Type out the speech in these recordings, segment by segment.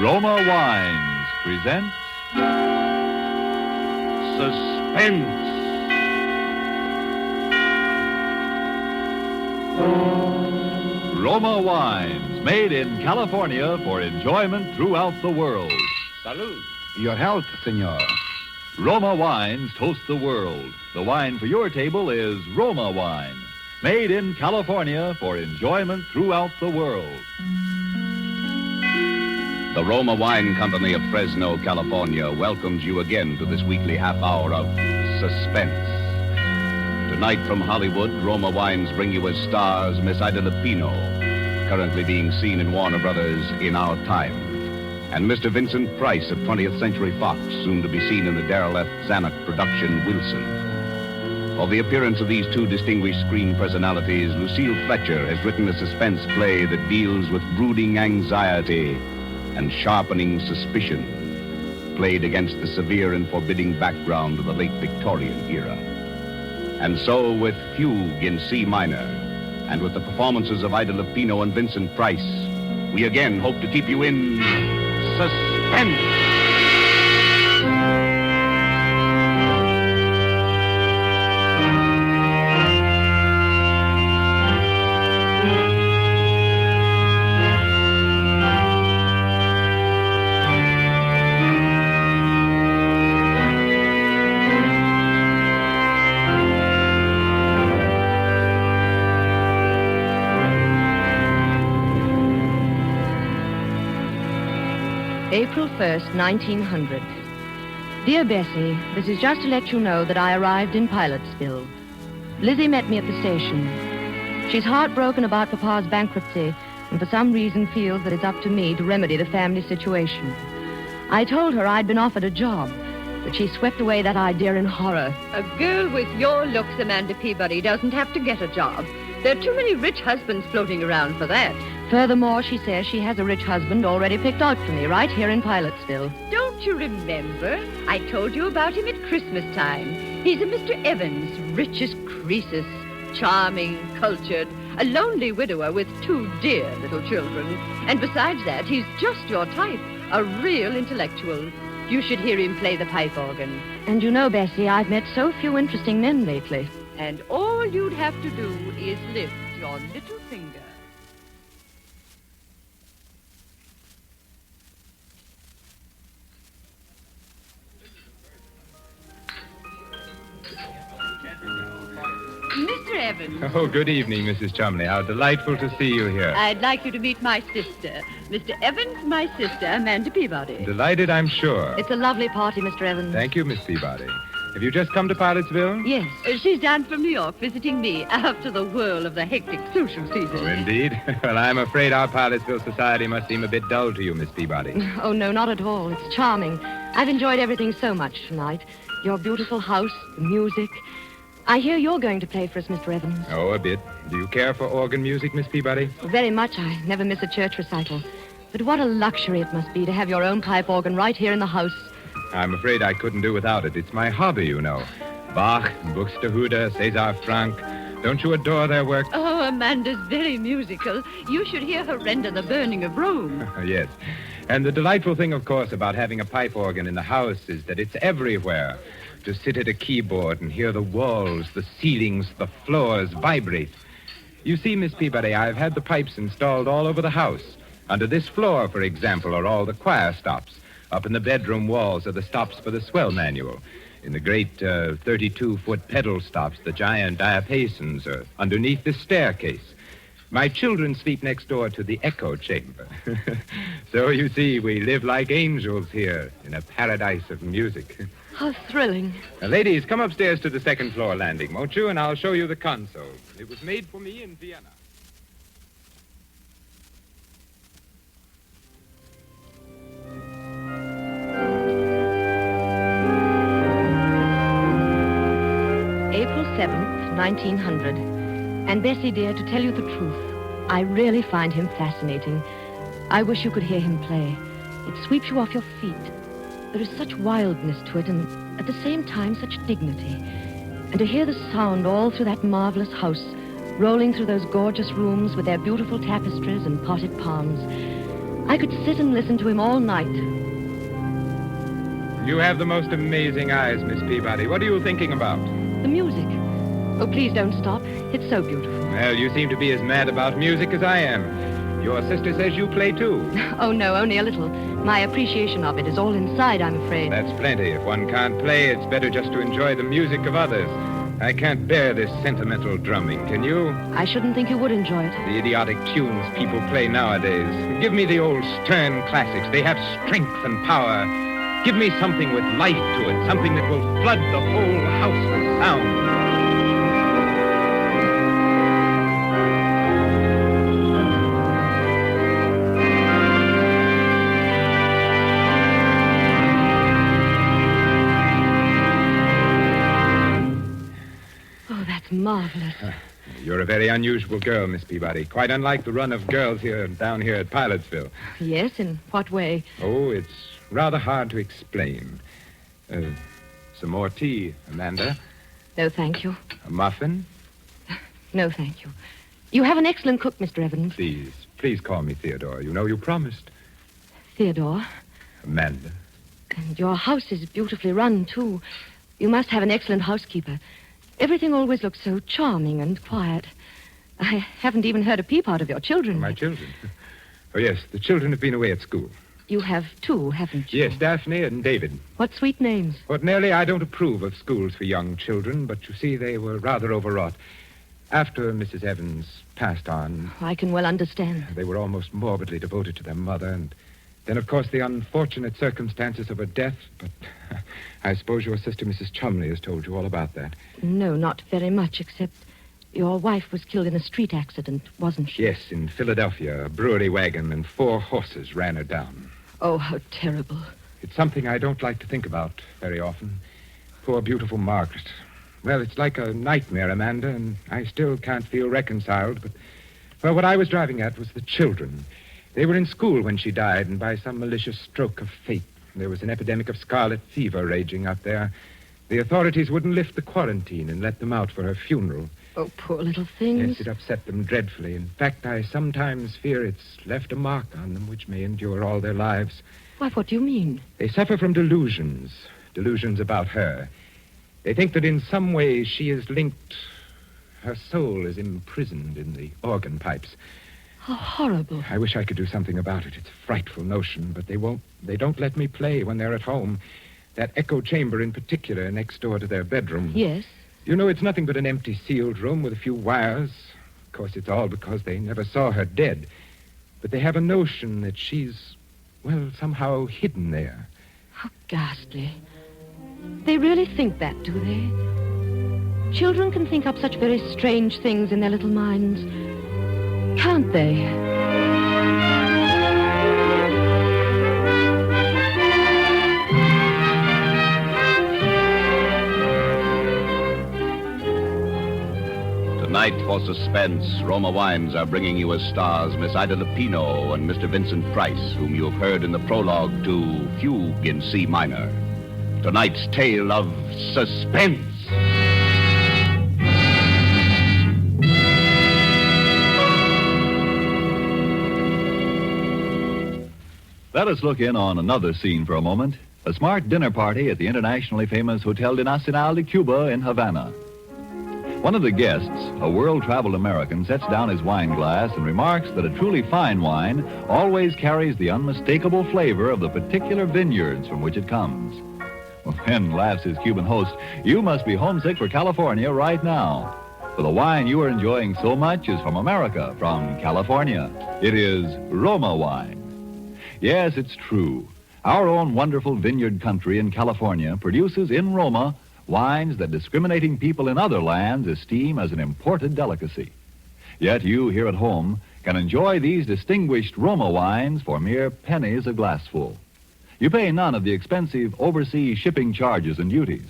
Roma Wines present Suspense. Roma Wines, made in California for enjoyment throughout the world. Salud. Your health, senor. Roma Wines toast the world. The wine for your table is Roma Wine, made in California for enjoyment throughout the world. The Roma Wine Company of Fresno, California welcomes you again to this weekly half hour of Suspense. Tonight from Hollywood, Roma Wines bring you as stars Miss Lupino, currently being seen in Warner Brothers In Our Time, and Mr. Vincent Price of 20th Century Fox, soon to be seen in the Darrell F. Zanuck production Wilson. For the appearance of these two distinguished screen personalities, Lucille Fletcher has written a suspense play that deals with brooding anxiety and sharpening suspicion, played against the severe and forbidding background of the late Victorian era. And so with Fugue in C Minor, and with the performances of Ida Lupino and Vincent Price, we again hope to keep you in suspense. April 1st, 1900. Dear Bessie, this is just to let you know that I arrived in Pilotsville. Lizzie met me at the station. She's heartbroken about Papa's bankruptcy and for some reason feels that it's up to me to remedy the family situation. I told her I'd been offered a job, but she swept away that idea in horror. A girl with your looks, Amanda Peabody, doesn't have to get a job. There are too many rich husbands floating around for that. Furthermore, she says she has a rich husband already picked out for me right here in Pilotsville. Don't you remember? I told you about him at Christmas time. He's a Mr. Evans, rich as Croesus, charming, cultured, a lonely widower with two dear little children. And besides that, he's just your type, a real intellectual. You should hear him play the pipe organ. And you know, Bessie, I've met so few interesting men lately. And all you'd have to do is lift your little finger. Mr. Evans. Oh, good evening, Mrs. Chumley. How delightful to see you here. I'd like you to meet my sister. Mr. Evans, my sister, Amanda Peabody. Delighted, I'm sure. It's a lovely party, Mr. Evans. Thank you, Miss Peabody. Have you just come to Pilotsville? Yes. She's down from New York visiting me after the whirl of the hectic social season. Oh, indeed? Well, I'm afraid our Pilotsville society must seem a bit dull to you, Miss Peabody. Oh, no, not at all. It's charming. I've enjoyed everything so much tonight. Your beautiful house, the music. I hear you're going to play for us, Mr. Evans. Oh, a bit. Do you care for organ music, Miss Peabody? Very much. I never miss a church recital. But what a luxury it must be to have your own pipe organ right here in the house. I'm afraid I couldn't do without it. It's my hobby, you know. Bach, Buxtehude, César Franck. Don't you adore their work? Oh, Amanda's very musical. You should hear her render the Burning of Rome. Yes. And the delightful thing, of course, about having a pipe organ in the house is that it's everywhere. To sit at a keyboard and hear the walls, the ceilings, the floors vibrate. You see, Miss Peabody, I've had the pipes installed all over the house. Under this floor, for example, are all the choir stops. Up in the bedroom walls are the stops for the swell manual. In the great 32-foot pedal stops, the giant diapasons are underneath the staircase. My children sleep next door to the echo chamber. So, you see, we live like angels here in a paradise of music. How thrilling. Now, ladies, come upstairs to the second floor landing, won't you? And I'll show you the console. It was made for me in Vienna. April 7th, 1900. And Bessie, dear, to tell you the truth, I really find him fascinating. I wish you could hear him play. It sweeps you off your feet. There is such wildness to it, and at the same time, such dignity. And to hear the sound all through that marvelous house, rolling through those gorgeous rooms with their beautiful tapestries and potted palms. I could sit and listen to him all night. You have the most amazing eyes, Miss Peabody. What are you thinking about? The music. Oh, please don't stop. It's so beautiful. Well, you seem to be as mad about music as I am. Your sister says you play too. Oh, no, only a little. My appreciation of it is all inside, I'm afraid. That's plenty. If one can't play, it's better just to enjoy the music of others. I can't bear this sentimental drumming, can you? I shouldn't think you would enjoy it. The idiotic tunes people play nowadays. Give me the old stern classics. They have strength and power. Give me something with life to it, something that will flood the whole house with sound. Oh, that's marvelous. You're a very unusual girl, Miss Peabody. Quite unlike the run of girls down here at Pilotsville. Yes, in what way? Oh, it's rather hard to explain. Some more tea, Amanda? No, thank you. A muffin? No, thank you. You have an excellent cook, Mr. Evans. Please call me Theodore. You know you promised. Theodore. Amanda. And your house is beautifully run, too. You must have an excellent housekeeper. Everything always looks so charming and quiet. I haven't even heard a peep out of your children. My children? Oh, yes, the children have been away at school. You have two, haven't you? Yes, Daphne and David. What sweet names. Ordinarily, I don't approve of schools for young children, but you see, they were rather overwrought. After Mrs. Evans passed on... I can well understand. They were almost morbidly devoted to their mother, and then, of course, the unfortunate circumstances of her death, but I suppose your sister, Mrs. Chumley, has told you all about that. No, not very much, except your wife was killed in a street accident, wasn't she? Yes, in Philadelphia. A brewery wagon and 4 horses ran her down. Oh, how terrible. It's something I don't like to think about very often. Poor, beautiful Margaret. Well, it's like a nightmare, Amanda, and I still can't feel reconciled, but... Well, what I was driving at was the children. They were in school when she died, and by some malicious stroke of fate, there was an epidemic of scarlet fever raging out there. The authorities wouldn't lift the quarantine and let them out for her funeral. Oh, poor little things. Yes, it upset them dreadfully. In fact, I sometimes fear it's left a mark on them which may endure all their lives. Why, what do you mean? They suffer from delusions about her. They think that in some way she is linked... Her soul is imprisoned in the organ pipes. How horrible. I wish I could do something about it. It's a frightful notion, but they won't. They don't let me play when they're at home. That echo chamber in particular next door to their bedroom. Yes? You know, it's nothing but an empty sealed room with a few wires. Of course, it's all because they never saw her dead. But they have a notion that she's, well, somehow hidden there. How ghastly. They really think that, do they? Children can think up such very strange things in their little minds. Can't they? Tonight, for Suspense, Roma Wines are bringing you as stars Miss Ida Lupino and Mr. Vincent Price, whom you have heard in the prologue to Fugue in C Minor. Tonight's tale of suspense. Let us look in on another scene for a moment. A smart dinner party at the internationally famous Hotel de Nacional de Cuba in Havana. One of the guests, a world-traveled American, sets down his wine glass and remarks that a truly fine wine always carries the unmistakable flavor of the particular vineyards from which it comes. Well, then, laughs his Cuban host, you must be homesick for California right now. For the wine you are enjoying so much is from America, from California. It is Roma wine. Yes, it's true. Our own wonderful vineyard country in California produces in Roma wines that discriminating people in other lands esteem as an imported delicacy. Yet you here at home can enjoy these distinguished Roma wines for mere pennies a glassful. You pay none of the expensive overseas shipping charges and duties.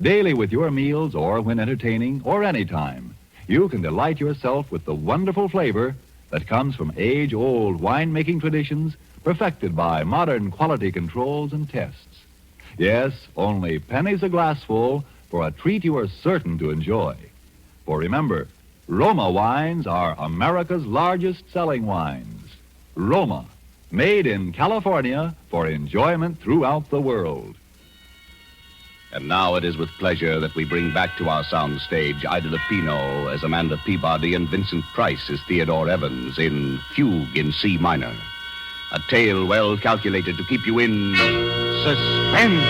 Daily with your meals or when entertaining or any time, you can delight yourself with the wonderful flavor that comes from age-old winemaking traditions perfected by modern quality controls and tests. Yes, only pennies a glassful for a treat you are certain to enjoy. For remember, Roma wines are America's largest selling wines. Roma, made in California for enjoyment throughout the world. And now it is with pleasure that we bring back to our soundstage Ida Lupino as Amanda Peabody and Vincent Price as Theodore Evans in Fugue in C Minor. A tale well calculated to keep you in suspense.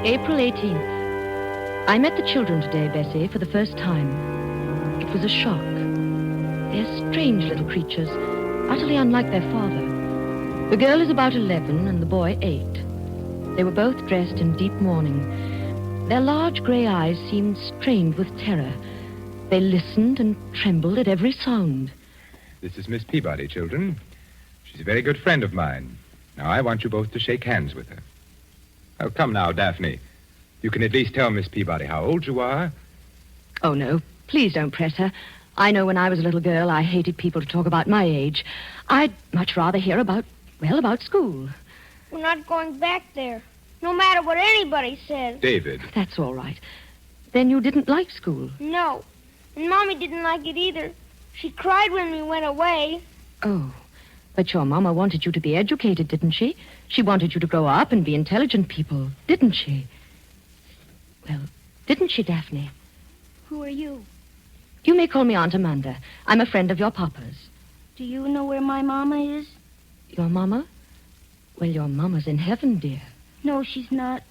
April 18th. I met the children today, Bessie, for the first time. It was a shock. They're strange little creatures, utterly unlike their father. The girl is about 11 and the boy 8. They were both dressed in deep mourning. Their large gray eyes seemed strained with terror. They listened and trembled at every sound. This is Miss Peabody, children. She's a very good friend of mine. Now, I want you both to shake hands with her. Oh, come now, Daphne. You can at least tell Miss Peabody how old you are. Oh, no, please don't press her. I know when I was a little girl, I hated people to talk about my age. I'd much rather hear about school. We're not going back there, no matter what anybody says. David. That's all right. Then you didn't like school? No, and Mommy didn't like it either. She cried when we went away. Oh, but your Mama wanted you to be educated, didn't she? She wanted you to grow up and be intelligent people, didn't she? Well, didn't she, Daphne? Who are you? You may call me Aunt Amanda. I'm a friend of your Papa's. Do you know where my Mama is? Your Mama? Well, your Mama's in heaven, dear. No, she's not.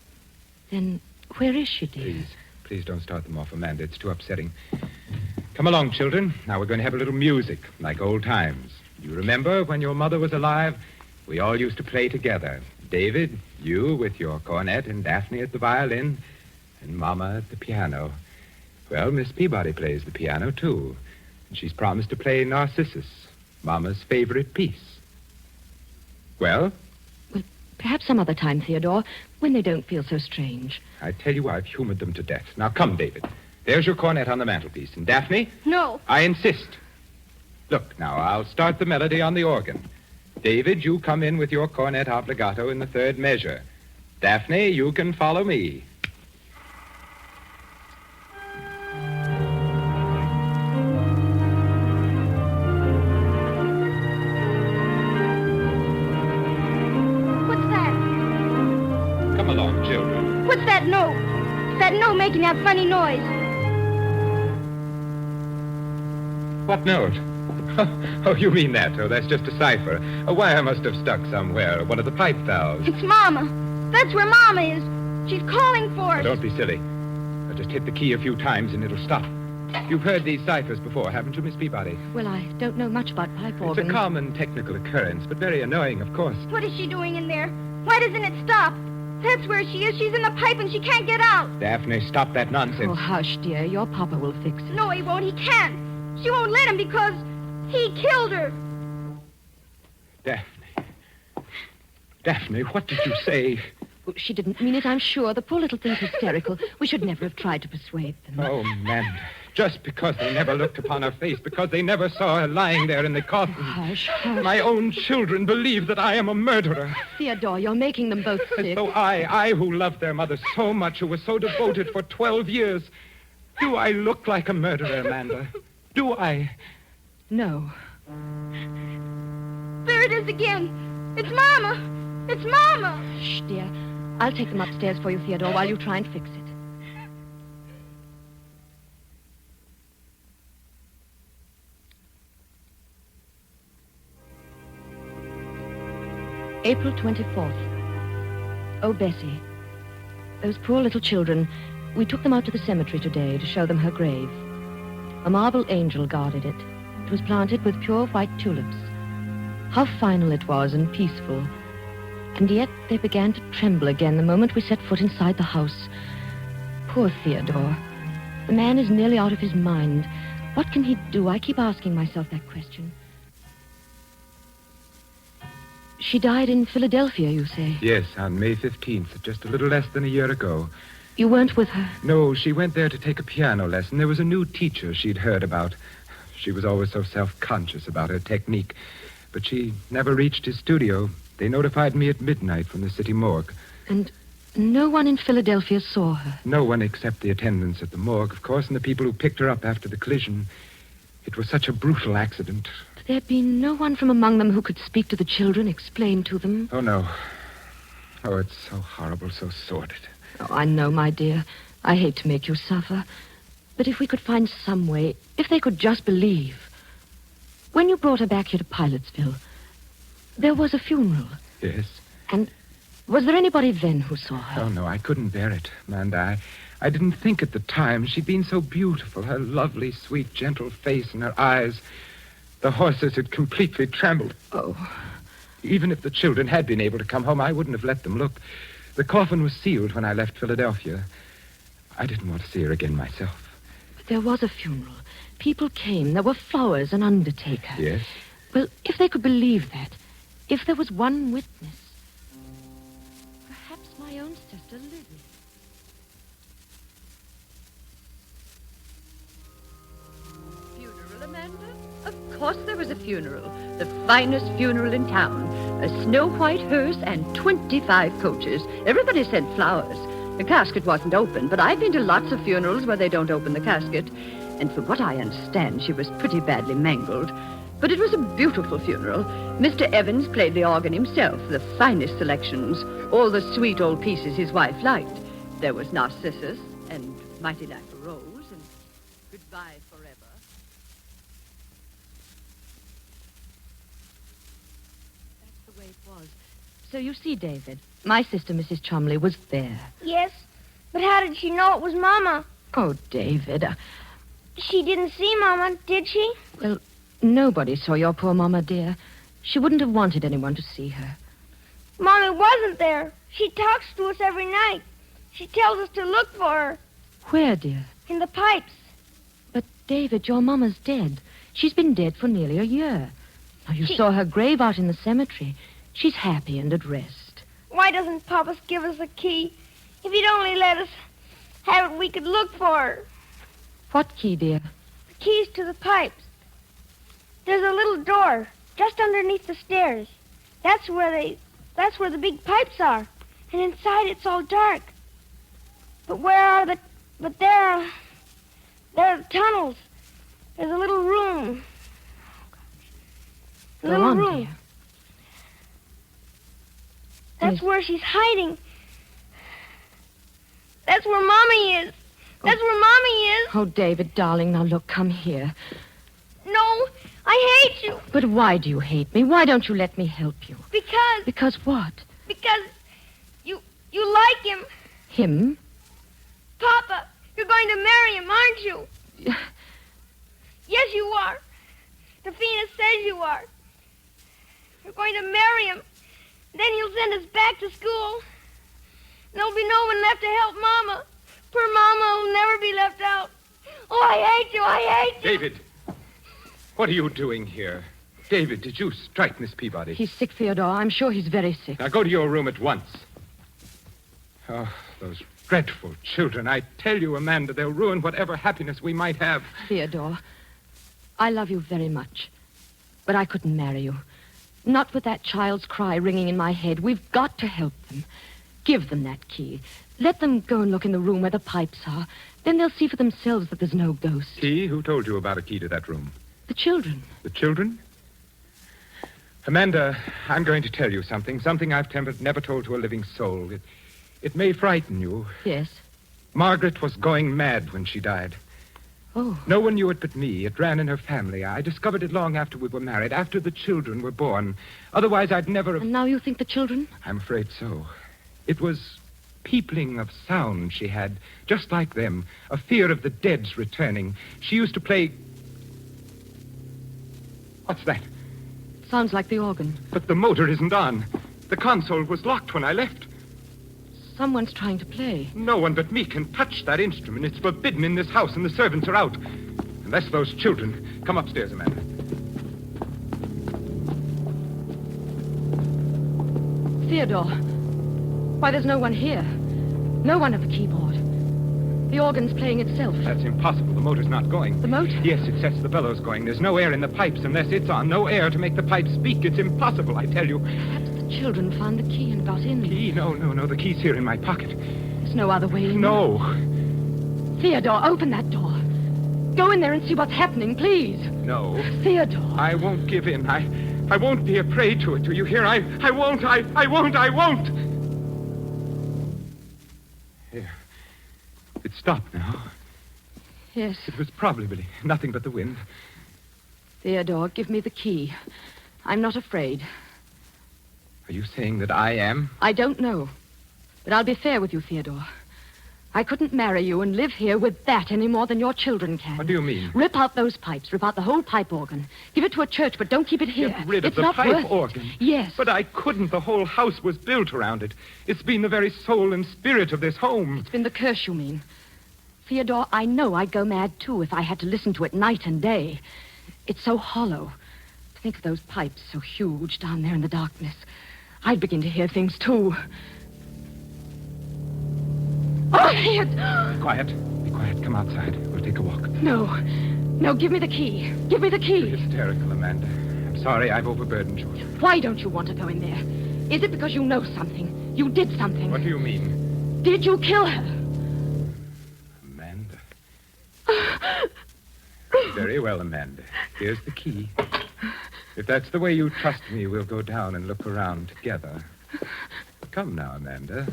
Then where is she, dear? Please don't start them off, Amanda. It's too upsetting. Come along, children. Now we're going to have a little music, like old times. You remember when your mother was alive? We all used to play together. David, you with your cornet, and Daphne at the violin, and Mama at the piano. Well, Miss Peabody plays the piano, too. And she's promised to play Narcissus, Mama's favorite piece. Well? Well, perhaps some other time, Theodore, when they don't feel so strange. I tell you, I've humored them to death. Now, come, David. There's your cornet on the mantelpiece. And Daphne? No. I insist. Look, now, I'll start the melody on the organ. David, you come in with your cornet obbligato in the third measure. Daphne, you can follow me. What's that? Come along, children. What's that note? That note making that funny noise. What note? Oh, you mean that? Oh, that's just a cipher. A wire must have stuck somewhere. One of the pipe valves. It's Mama. That's where Mama is. She's calling for us. Now, don't be silly. I'll just hit the key a few times and it'll stop. You've heard these ciphers before, haven't you, Miss Peabody? Well, I don't know much about pipe organs. It's a common technical occurrence, but very annoying, of course. What is she doing in there? Why doesn't it stop? That's where she is. She's in the pipe and she can't get out. Daphne, stop that nonsense. Oh, hush, dear. Your Papa will fix it. No, he won't. He can't. She won't let him because he killed her. Daphne, what did you say? Oh, she didn't mean it, I'm sure. The poor little thing's hysterical. We should never have tried to persuade them. Oh, Amanda. Just because they never looked upon her face, because they never saw her lying there in the coffin. Hush, hush. My own children believe that I am a murderer. Theodore, you're making them both As sick. though I who loved their mother so much, who was so devoted for 12 years. Do I look like a murderer, Amanda? Do I? No. There it is again. It's Mama. It's Mama. Shh, dear. I'll take them upstairs for you, Theodore, while you try and fix it. April 24th. Oh, Bessie. Those poor little children. We took them out to the cemetery today to show them her grave. A marble angel guarded it. It was planted with pure white tulips. How final it was and peaceful. And yet they began to tremble again the moment we set foot inside the house. Poor Theodore. The man is nearly out of his mind. What can he do? I keep asking myself that question. She died in Philadelphia, you say? Yes, on May 15th, just a little less than a year ago. You weren't with her? No, she went there to take a piano lesson. There was a new teacher she'd heard about. She was always so self-conscious about her technique. But she never reached his studio. They notified me at midnight from the city morgue. And no one in Philadelphia saw her? No one except the attendants at the morgue, of course, and the people who picked her up after the collision. It was such a brutal accident. There'd been no one from among them who could speak to the children, explain to them? Oh, no. Oh, it's so horrible, so sordid. Oh, I know, my dear. I hate to make you suffer. But if we could find some way, if they could just believe. When you brought her back here to Pilotsville, there was a funeral. Yes? And was there anybody then who saw her? Oh, no, I couldn't bear it, Amanda. I didn't think at the time. She'd been so beautiful. Her lovely, sweet, gentle face and her eyes. The horses had completely trembled. Oh. Even if the children had been able to come home, I wouldn't have let them look. The coffin was sealed when I left Philadelphia. I didn't want to see her again myself. But there was a funeral. People came. There were flowers, an undertaker. Yes? Well, if they could believe that, if there was one witness, perhaps my own sister, Lizzie. Funeral, Amanda? Of course there was a funeral. The finest funeral in town. A snow-white hearse and 25 coaches. Everybody sent flowers. The casket wasn't open, but I've been to lots of funerals where they don't open the casket. And from what I understand, she was pretty badly mangled. But it was a beautiful funeral. Mr. Evans played the organ himself, the finest selections. All the sweet old pieces his wife liked. There was Narcissus and Mighty Like a Rose and Goodbye Forever. That's the way it was. So you see, David, my sister, Mrs. Chumley, was there. Yes, but how did she know it was Mama? Oh, David. She didn't see Mama, did she? Well, nobody saw your poor Mama, dear. She wouldn't have wanted anyone to see her. Mommy wasn't there. She talks to us every night. She tells us to look for her. Where, dear? In the pipes. But, David, your Mama's dead. She's been dead for nearly a year. Now, you saw her grave out in the cemetery. She's happy and at rest. Why doesn't Papa give us a key? If he'd only let us have it, we could look for her. What key, dear? The keys to the pipes. There's a little door just underneath the stairs. That's where the big pipes are. And inside it's all dark. But there are the tunnels. There's a little room. A little room. Dear. That's where she's hiding. That's where Mommy is. That's where Mommy is. Oh, David, darling, now look, come here. No, I hate you. But why do you hate me? Why don't you let me help you? Because Because what? you like him. Him? Papa, you're going to marry him, aren't you? Yes, you are. Tafina says you are. You're going to marry him. Then he'll send us back to school. There'll be no one left to help Mama. Poor Mama will never be left out. Oh, I hate you. I hate you. David, what are you doing here? David, did you strike Miss Peabody? He's sick, Theodore. I'm sure he's very sick. Now go to your room at once. Oh, those dreadful children. I tell you, Amanda, they'll ruin whatever happiness we might have. Theodore, I love you very much. But I couldn't marry you. Not with that child's cry ringing in my head. We've got to help them. Give them that key. Let them go and look in the room where the pipes are. Then they'll see for themselves that there's no ghost. Key? Who told you about a key to that room? The children. The children? Amanda, I'm going to tell you something. Something I've never told to a living soul. It may frighten you. Yes. Margaret was going mad when she died. Oh. No one knew it but me. It ran in her family. I discovered it long after we were married, after the children were born. Otherwise, I'd never have... And now you think the children? I'm afraid so. It was peopling of sound she had, just like them. A fear of the dead's returning. She used to play... What's that? Sounds like the organ. But the motor isn't on. The console was locked when I left. Someone's trying to play. No one but me can touch that instrument. It's forbidden in this house, and the servants are out. Unless those children... Come upstairs, Amanda. Theodore. Why, there's no one here. No one at the keyboard. The organ's playing itself. That's impossible. The motor's not going. The motor? Yes, it sets the bellows going. There's no air in the pipes unless it's on. No air to make the pipes speak. It's impossible, I tell you. Perhaps the children found the key and got in. Key? No. The key's here in my pocket. There's no other way in. No. Theodore, open that door. Go in there and see what's happening, please. No. Theodore. I won't give in. I won't be a prey to it. Do you hear? I won't. I won't. Here. It's stopped now. Yes. It was probably nothing but the wind. Theodore, give me the key. I'm not afraid. Are you saying that I am? I don't know. But I'll be fair with you, Theodore. I couldn't marry you and live here with that any more than your children can. What do you mean? Rip out those pipes. Rip out the whole pipe organ. Give it to a church, but don't keep it here. Get rid of it's the not pipe worth it. organ? Yes. But I couldn't. The whole house was built around it. It's been the very soul and spirit of this home. It's been the curse, you mean. Theodore, I know I'd go mad, too, if I had to listen to it night and day. It's so hollow. Think of those pipes so huge down there in the darkness. I'd begin to hear things, too. Oh, Ed! Be quiet. Be quiet. Come outside. We'll take a walk. No, give me the key. Give me the key. You're hysterical, Amanda. I'm sorry I've overburdened you. Why don't you want to go in there? Is it because you know something? You did something? What do you mean? Did you kill her? Amanda. Very well, Amanda. Here's the key. If that's the way you trust me, we'll go down and look around together. Come now, Amanda.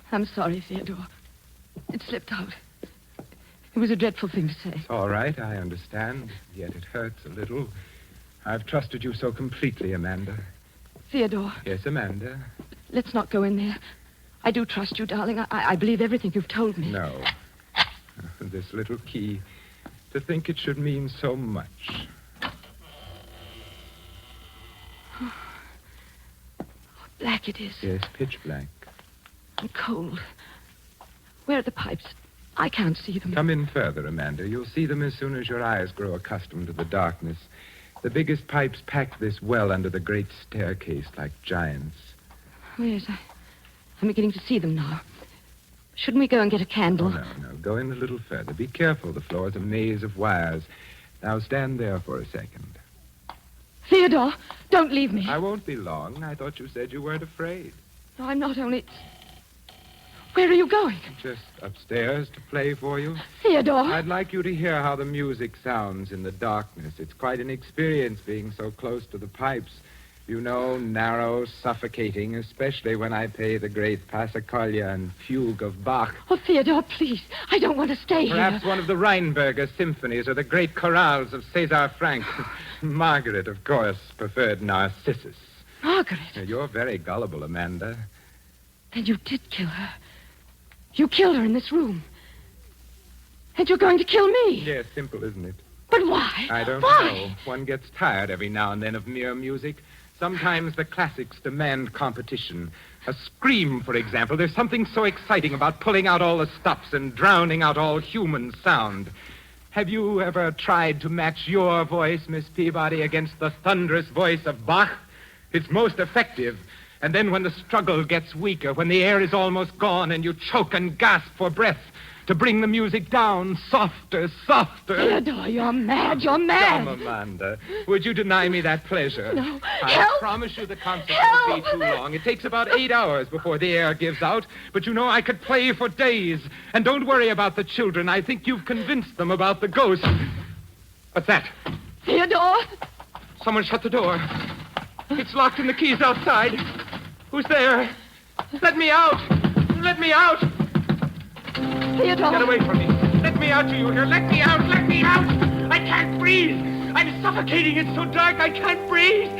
I'm sorry, Theodore. It slipped out. It was a dreadful thing to say. It's all right, I understand. Yet it hurts a little. I've trusted you so completely, Amanda. Theodore. Yes, Amanda? Let's not go in there. I do trust you, darling. I believe everything you've told me. No. This little key. To think it should mean so much. How black it is. Yes, pitch black. And cold. Where are the pipes? I can't see them. Come in further, Amanda. You'll see them as soon as your eyes grow accustomed to the darkness. The biggest pipes pack this well under the great staircase like giants. Oh, yes, I'm beginning to see them now. Shouldn't we go and get a candle? Oh, no. Go in a little further. Be careful. The floor's a maze of wires. Now stand there for a second. Theodore, don't leave me. I won't be long. I thought you said you weren't afraid. No, I'm not only... Where are you going? Just upstairs to play for you. Theodore. I'd like you to hear how the music sounds in the darkness. It's quite an experience being so close to the pipes. You know, narrow, suffocating, especially when I play the great Passacaglia and Fugue of Bach. Oh, Theodore, please. I don't want to stay Perhaps here. one of the Rheinberger symphonies or the great chorales of César Franck. Margaret, of course, preferred Narcissus. Margaret. You're very gullible, Amanda. Then you did kill her. You killed her in this room. And you're going to kill me. Yes, simple, isn't it? But why? I don't Why? know. One gets tired every now and then of mere music. Sometimes the classics demand competition. A scream, for example. There's something so exciting about pulling out all the stops and drowning out all human sound. Have you ever tried to match your voice, Miss Peabody, against the thunderous voice of Bach? It's most effective. And then when the struggle gets weaker, when the air is almost gone and you choke and gasp for breath, to bring the music down softer, softer. Theodore, you're mad. You're mad. Come, Amanda. Would you deny me that pleasure? No. I Help! promise you the concert Help! won't be too long. It takes about 8 hours before the air gives out. But you know, I could play for days. And don't worry about the children. I think you've convinced them about the ghost. What's that? Theodore. Someone shut the door. It's locked and the key's outside. Who's there? Let me out! Let me out! Theodore. Get away from me. Let me out, do you hear? Let me out! Let me out! I can't breathe! I'm suffocating. It's so dark I can't breathe.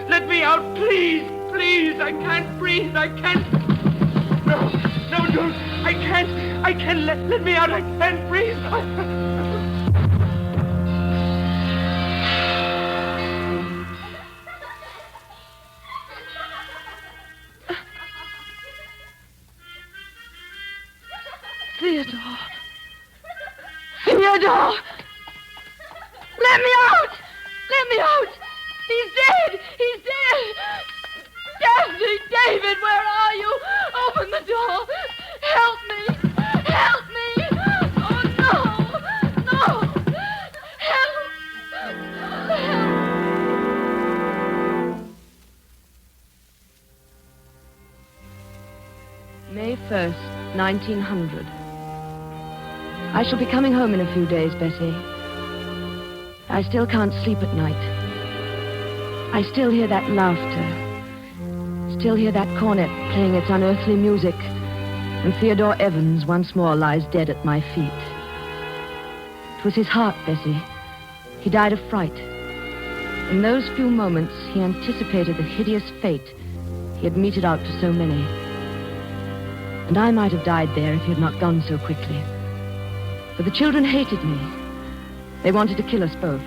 Let me out, please! Please! I can't breathe. I can't... No, don't. I can't. Let me out. I can't breathe. Theodore. Theodore! Let me out! Let me out! He's dead! He's dead! Daphne, David, where are you? Open the door! Help me! Help me! Oh, no! No! Help! Help! 1st, 1900. I shall be coming home in a few days, Bessie. I still can't sleep at night. I still hear that laughter. Still hear that cornet playing its unearthly music. And Theodore Evans once more lies dead at my feet. It was his heart, Bessie. He died of fright. In those few moments, he anticipated the hideous fate he had meted out to so many. And I might have died there if he had not gone so quickly. But the children hated me. They wanted to kill us both.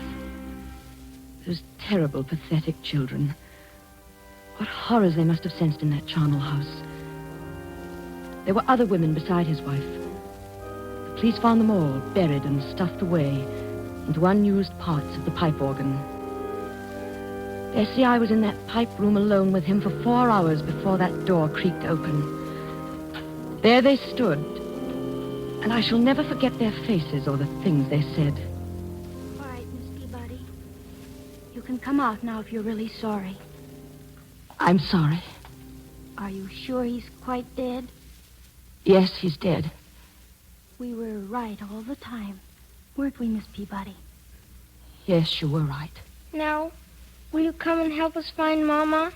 Those terrible, pathetic children. What horrors they must have sensed in that charnel house. There were other women beside his wife. The police found them all buried and stuffed away into unused parts of the pipe organ. Bessie, I was in that pipe room alone with him for 4 hours before that door creaked open. There they stood, and I shall never forget their faces or the things they said. All right, Miss Peabody. You can come out now if you're really sorry. I'm sorry. Are you sure he's quite dead? Yes, he's dead. We were right all the time, weren't we, Miss Peabody? Yes, you were right. Now, will you come and help us find Mama?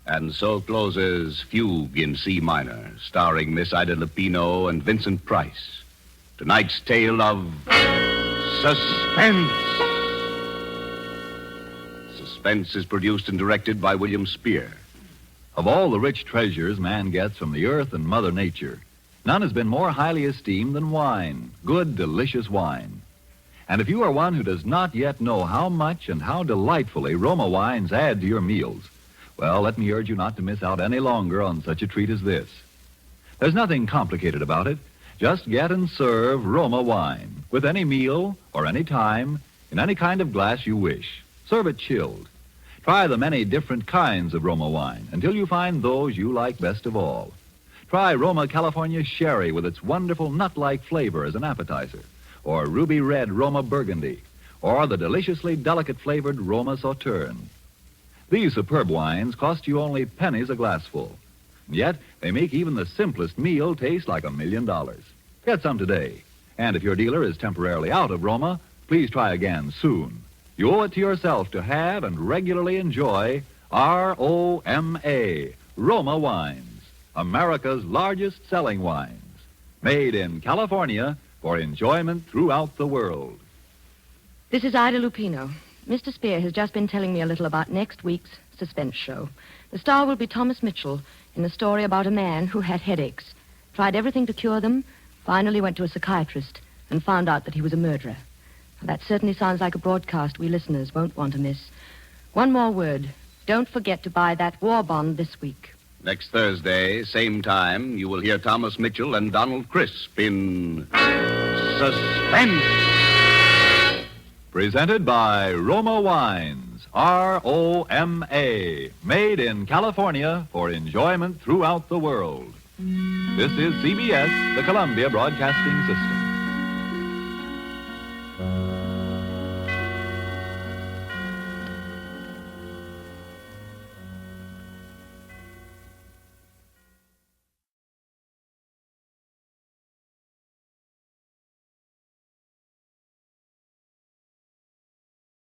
And so closes Fugue in C Minor, starring Miss Ida Lupino and Vincent Price. Tonight's tale of Suspense. Suspense is produced and directed by William Spear. Of all the rich treasures man gets from the earth and Mother Nature, none has been more highly esteemed than wine, good, delicious wine. And if you are one who does not yet know how much and how delightfully Roma wines add to your meals, well, let me urge you not to miss out any longer on such a treat as this. There's nothing complicated about it. Just get and serve Roma wine with any meal or any time in any kind of glass you wish. Serve it chilled. Try the many different kinds of Roma wine until you find those you like best of all. Try Roma California Sherry with its wonderful nut-like flavor as an appetizer, or ruby red Roma Burgundy, or the deliciously delicate flavored Roma Sauterne. These superb wines cost you only pennies a glassful. And yet, they make even the simplest meal taste like $1 million. Get some today. And if your dealer is temporarily out of Roma, please try again soon. You owe it to yourself to have and regularly enjoy R-O-M-A, Roma Wines, America's largest selling wines. Made in California for enjoyment throughout the world. This is Ida Lupino. Mr. Spear has just been telling me a little about next week's suspense show. The star will be Thomas Mitchell in a story about a man who had headaches, tried everything to cure them, finally went to a psychiatrist and found out that he was a murderer. That certainly sounds like a broadcast we listeners won't want to miss. One more word. Don't forget to buy that war bond this week. Next Thursday, same time, you will hear Thomas Mitchell and Donald Crisp in Suspense. Presented by Roma Wines, R-O-M-A, made in California for enjoyment throughout the world. This is CBS, the Columbia Broadcasting System.